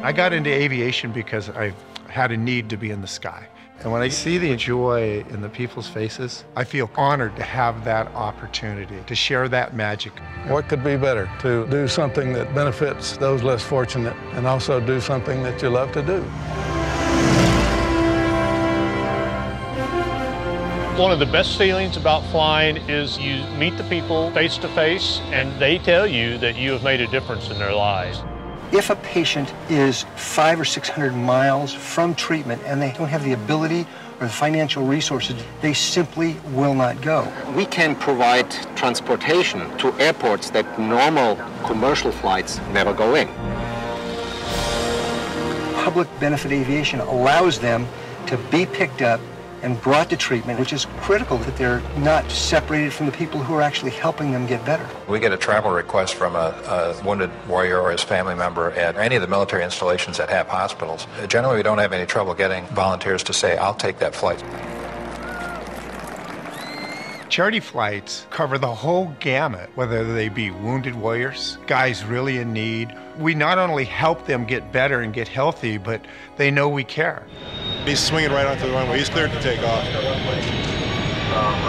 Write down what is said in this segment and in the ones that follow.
I got into aviation because I had a need to be in the sky. And when I see the joy in the people's faces, I feel honored to have that opportunity to share that magic. What could be better to do something that benefits those less fortunate and also do something that you love to do? One of the best feelings about flying is you meet the people face to face and they tell you that you have made a difference in their lives. If a patient is 500 or 600 miles from treatment and they don't have the ability or the financial resources, they simply will not go. We can provide transportation to airports that normal commercial flights never go in. Public benefit aviation allows them to be picked up and brought to treatment, which is critical that they're not separated from the people who are actually helping them get better. We get a travel request from a wounded warrior or his family member at any of the military installations that have hospitals. Generally, we don't have any trouble getting volunteers to say, I'll take that flight. Charity flights cover the whole gamut, whether they be wounded warriors, guys really in need. We not only help them get better and get healthy, but they know we care. He's swinging right onto the runway. He's cleared to take off.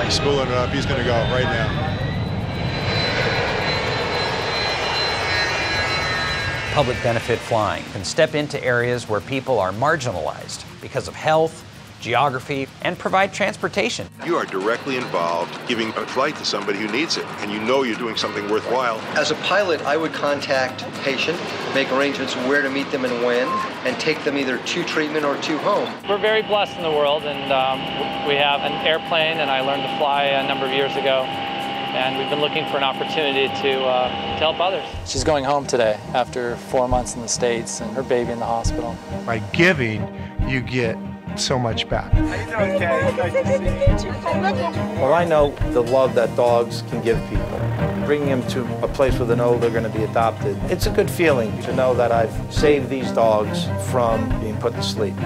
He's spooling it up. He's going to go right now. Public benefit flying can step into areas where people are marginalized because of health, geography, and provide transportation. You are directly involved giving a flight to somebody who needs it, and you know you're doing something worthwhile. As a pilot, I would contact the patient, make arrangements where to meet them and when, and take them either to treatment or to home. We're very blessed in the world, and we have an airplane, and I learned to fly a number of years ago, and we've been looking for an opportunity to help others. She's going home today after 4 months in the States and her baby in the hospital. By giving, you get so much back. Well, I know the love that dogs can give people. Bringing them to a place where they know they're going to be adopted. It's a good feeling to know that I've saved these dogs from being put to sleep.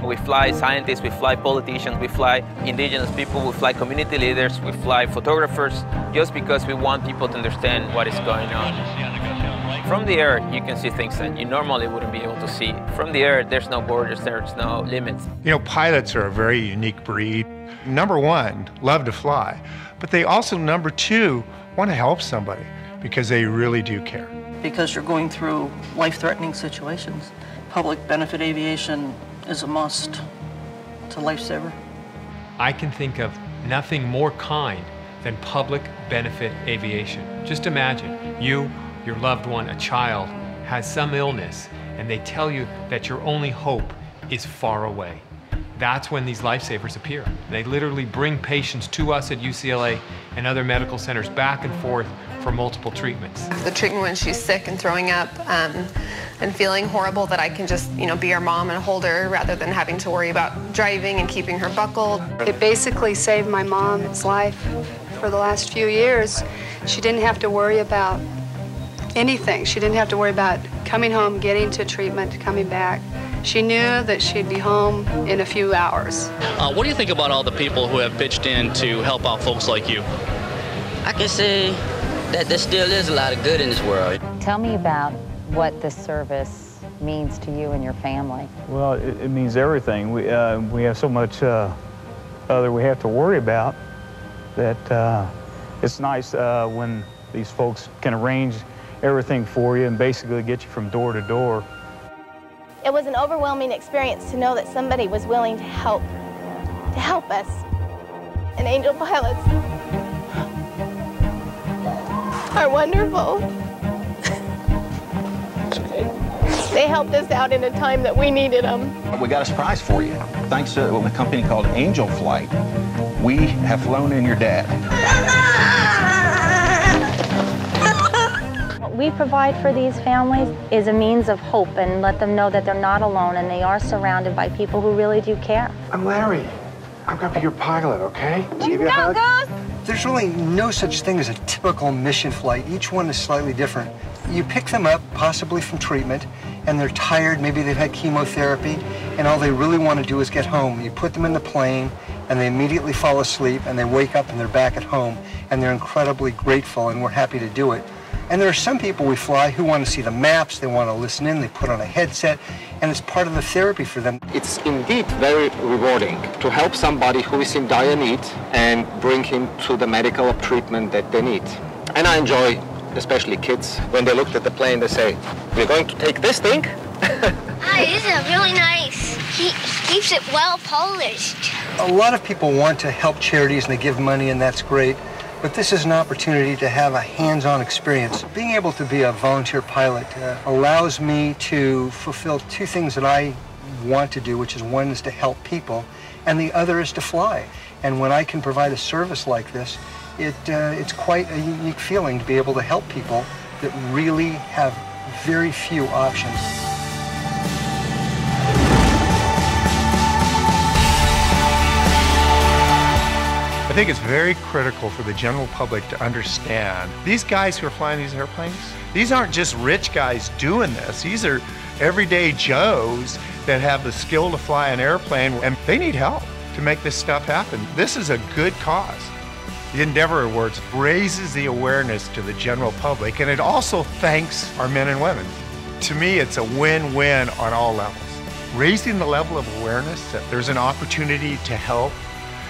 We fly scientists, we fly politicians, we fly indigenous people, we fly community leaders, we fly photographers, just because we want people to understand what is going on. From the air, you can see things that you normally wouldn't be able to see. From the air, there's no borders, there's no limits. You know, pilots are a very unique breed. Number one, love to fly, but they also, number two, want to help somebody because they really do care. Because you're going through life-threatening situations. Public benefit aviation is a must. It's a lifesaver. I can think of nothing more kind than public benefit aviation. Just imagine, you, your loved one, a child, has some illness, and they tell you that your only hope is far away. That's when these lifesavers appear. They literally bring patients to us at UCLA and other medical centers back and forth for multiple treatments. The treatment when she's sick and throwing up and feeling horrible, that I can just, be her mom and hold her rather than having to worry about driving and keeping her buckled. It basically saved my mom's life for the last few years. She didn't have to worry about anything. She didn't have to worry about coming home, getting to treatment, coming back. She knew that she'd be home in a few hours. What do you think about all the people who have pitched in to help out folks like you? I can say that there still is a lot of good in this world. Tell me about what this service means to you and your family. Well, it means everything. We have so much other we have to worry about that it's nice when these folks can arrange everything for you and basically get you from door to door. It was an overwhelming experience to know that somebody was willing to help us. And Angel Pilots are wonderful. They helped us out in a time that we needed them. We got a surprise for you. Thanks to a company called Angel Flight, we have flown in your dad. What we provide for these families is a means of hope and let them know that they're not alone and they are surrounded by people who really do care. I'm Larry. I'm going to be your pilot, okay? You go, Ghost! There's really no such thing as a typical mission flight. Each one is slightly different. You pick them up, possibly from treatment, and they're tired, maybe they've had chemotherapy, and all they really want to do is get home. You put them in the plane, and they immediately fall asleep, and they wake up and they're back at home, and they're incredibly grateful, and we're happy to do it. And there are some people we fly who want to see the maps, they want to listen in, they put on a headset, and it's part of the therapy for them. It's indeed very rewarding to help somebody who is in dire need and bring him to the medical treatment that they need. And I enjoy, especially kids, when they looked at the plane, they say, "We're going to take this thing?" Hi, this is really nice. He keeps it well polished. A lot of people want to help charities and they give money, and that's great. But this is an opportunity to have a hands-on experience. Being able to be a volunteer pilot allows me to fulfill two things that I want to do, which is one is to help people, and the other is to fly. And when I can provide a service like this, it's quite a unique feeling to be able to help people that really have very few options. I think it's very critical for the general public to understand these guys who are flying these airplanes, these aren't just rich guys doing this. These are everyday Joes that have the skill to fly an airplane, and they need help to make this stuff happen. This is a good cause. The Endeavor Awards raises the awareness to the general public, and it also thanks our men and women. To me, it's a win-win on all levels. Raising the level of awareness that there's an opportunity to help,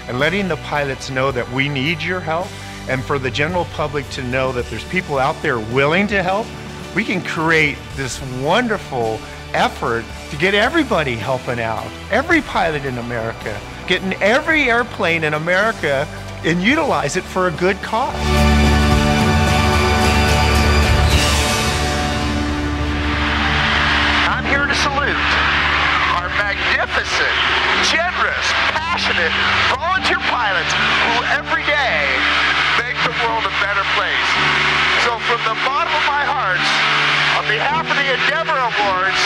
and letting the pilots know that we need your help, and for the general public to know that there's people out there willing to help, we can create this wonderful effort to get everybody helping out. Every pilot in America, getting every airplane in America and utilize it for a good cause. I'm here to salute our magnificent, generous, passionate volunteer pilots who every day make the world a better place. So from the bottom of my heart, on behalf of the Endeavor Awards,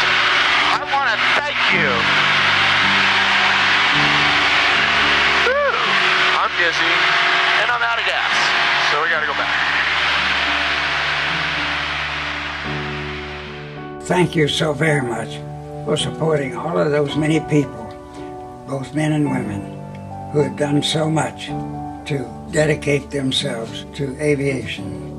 I want to thank you. Whew. I'm dizzy, and I'm out of gas, so we got to go back. Thank you so very much for supporting all of those many people, both men and women, who have done so much to dedicate themselves to aviation.